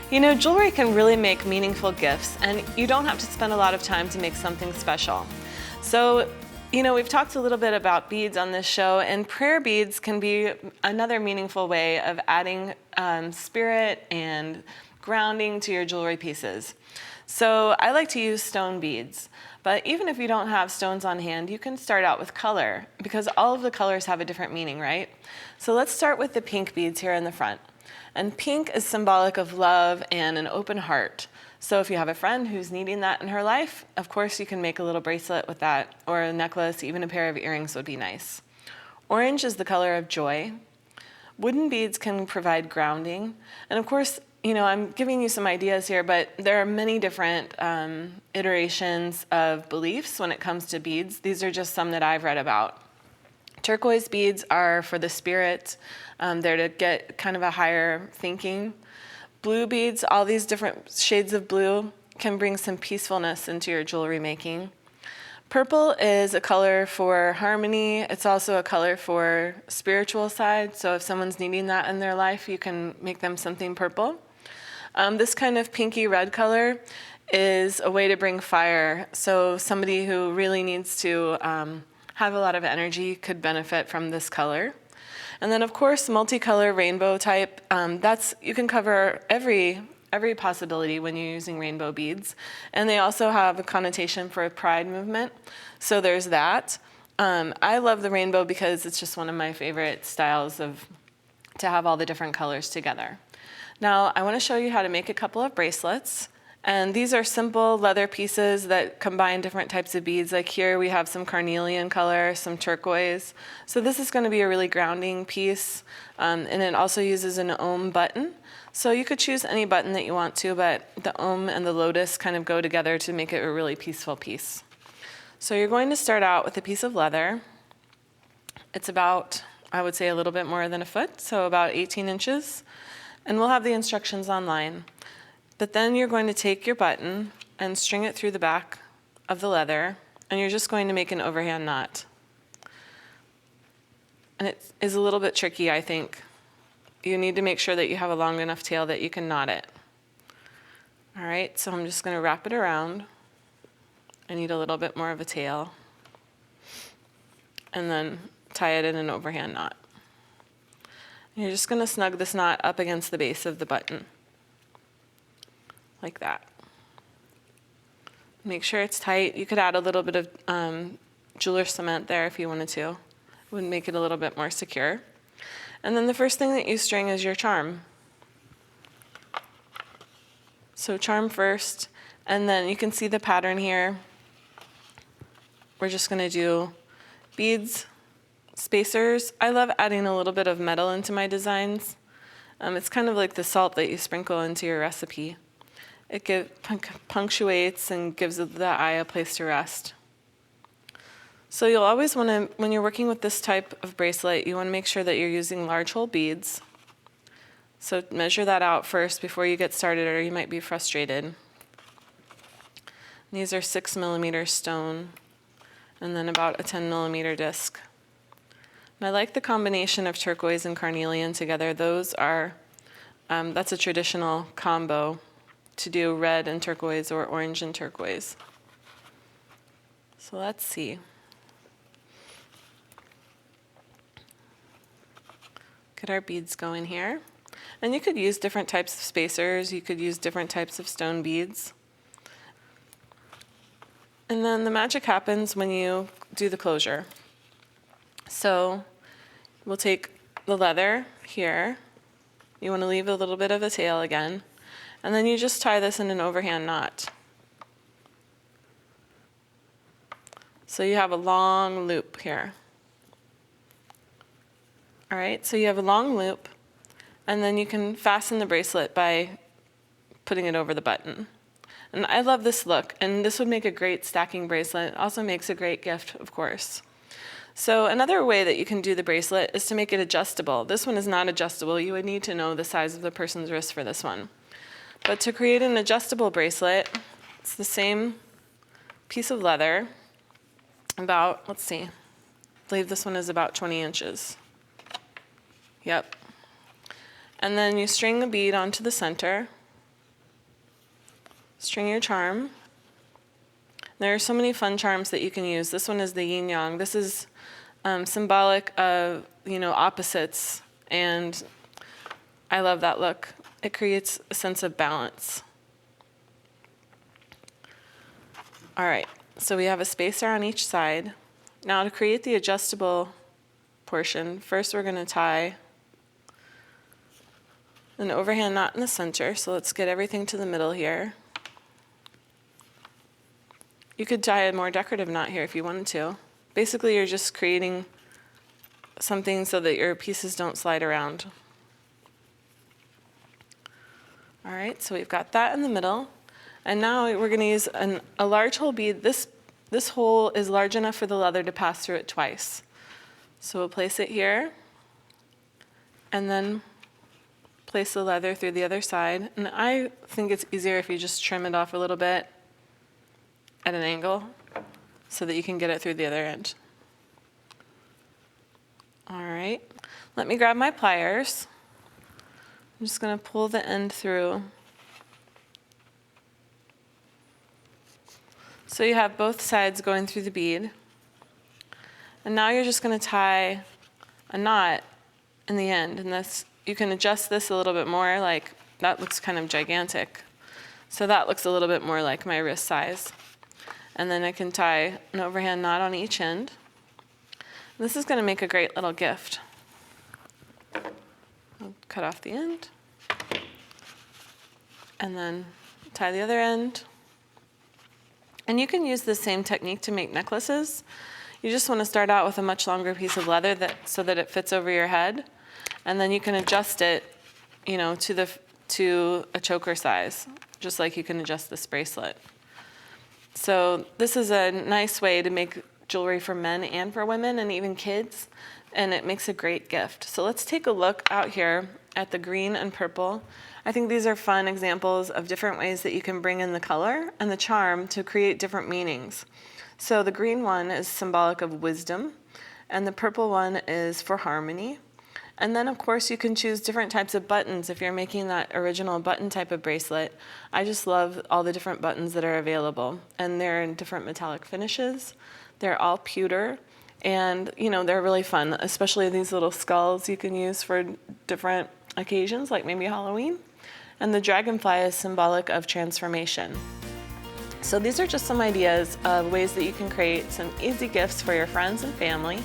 You know, jewelry can really make meaningful gifts, and you don't have to spend a lot of time to make something special. So, you know, we've talked a little bit about beads on this show, and prayer beads can be another meaningful way of adding spirit and grounding to your jewelry pieces. So I like to use stone beads, but even if you don't have stones on hand, you can start out with color, because all of the colors have a different meaning, right? So let's start with the pink beads here in the front. And pink is symbolic of love and an open heart. So if you have a friend who's needing that in her life, of course you can make a little bracelet with that, or a necklace, even a pair of earrings would be nice. Orange is the color of joy. Wooden beads can provide grounding. And of course, you know, I'm giving you some ideas here, but there are many different iterations of beliefs when it comes to beads. These are just some that I've read about. Turquoise beads are for the spirit. They're to get kind of a higher thinking. Blue beads, all these different shades of blue, can bring some peacefulness into your jewelry making. Purple is a color for harmony. It's also a color for spiritual side. So if someone's needing that in their life, you can make them something purple. This kind of pinky red color is a way to bring fire. So somebody who really needs to have a lot of energy could benefit from this color. And then of course, multicolor rainbow type, you can cover every possibility when you're using rainbow beads. And they also have a connotation for a pride movement. So there's that. I love the rainbow because it's just one of my favorite styles to have all the different colors together. Now, I want to show you how to make a couple of bracelets. And these are simple leather pieces that combine different types of beads. Like here we have some carnelian color, some turquoise. So this is going to be a really grounding piece. And it also uses an ohm button. So you could choose any button that you want to, but the ohm and the lotus kind of go together to make it a really peaceful piece. So you're going to start out with a piece of leather. It's about, I would say, a little bit more than a foot, so about 18 inches. And we'll have the instructions online. But then you're going to take your button and string it through the back of the leather, and you're just going to make an overhand knot. And it is a little bit tricky, I think. You need to make sure that you have a long enough tail that you can knot it. All right, so I'm just going to wrap it around. I need a little bit more of a tail. And then tie it in an overhand knot. And you're just going to snug this knot up against the base of the button. Like that. Make sure it's tight. You could add a little bit of jeweler's cement there if you wanted to. It would make it a little bit more secure. And then the first thing that you string is your charm. So charm first, and then you can see the pattern here. We're just going to do beads, spacers. I love adding a little bit of metal into my designs. It's kind of like the salt that you sprinkle into your recipe. It punctuates and gives the eye a place to rest. So you'll always want to, when you're working with this type of bracelet, you want to make sure that you're using large hole beads. So measure that out first before you get started, or you might be frustrated. These are 6mm stone, and then about a 10mm disc. And I like the combination of turquoise and carnelian together. Those are, that's a traditional combo to do red and turquoise or orange and turquoise. So let's see. Get our beads going here. And you could use different types of spacers. You could use different types of stone beads. And then the magic happens when you do the closure. So we'll take the leather here. You want to leave a little bit of a tail again. And then you just tie this in an overhand knot. So you have a long loop here. All right, so you have a long loop, and then you can fasten the bracelet by putting it over the button. And I love this look, and this would make a great stacking bracelet. It also makes a great gift, of course. So another way that you can do the bracelet is to make it adjustable. This one is not adjustable. You would need to know the size of the person's wrist for this one. But to create an adjustable bracelet, it's the same piece of leather, about, let's see, I believe this one is about 20 inches. Yep. And then you string the bead onto the center, string your charm. There are so many fun charms that you can use. This one is the yin yang. This is symbolic of, opposites, and I love that look. It creates a sense of balance. All right, so we have a spacer on each side. Now to create the adjustable portion, first we're going to tie an overhand knot in the center. So let's get everything to the middle here. You could tie a more decorative knot here if you wanted to. Basically, you're just creating something so that your pieces don't slide around. All right, so we've got that in the middle. And now we're going to use a large hole bead. This hole is large enough for the leather to pass through it twice. So we'll place it here, and then place the leather through the other side. And I think it's easier if you just trim it off a little bit at an angle so that you can get it through the other end. All right, let me grab my pliers. I'm just going to pull the end through. So you have both sides going through the bead. And now you're just going to tie a knot in the end. And this, you can adjust this a little bit more, like that looks kind of gigantic. So that looks a little bit more like my wrist size. And then I can tie an overhand knot on each end. This is going to make a great little gift. I'll cut off the end. And then tie the other end. And you can use the same technique to make necklaces. You just want to start out with a much longer piece of leather so that it fits over your head. And then you can adjust it, to a choker size, just like you can adjust this bracelet. So this is a nice way to make jewelry for men and for women and even kids, and it makes a great gift. So let's take a look out here at the green and purple. I think these are fun examples of different ways that you can bring in the color and the charm to create different meanings. So the green one is symbolic of wisdom, and the purple one is for harmony. And then, of course, you can choose different types of buttons if you're making that original button type of bracelet. I just love all the different buttons that are available, and they're in different metallic finishes. They're all pewter, and they're really fun, especially these little skulls you can use for different occasions, like maybe Halloween. And the dragonfly is symbolic of transformation. So these are just some ideas of ways that you can create some easy gifts for your friends and family.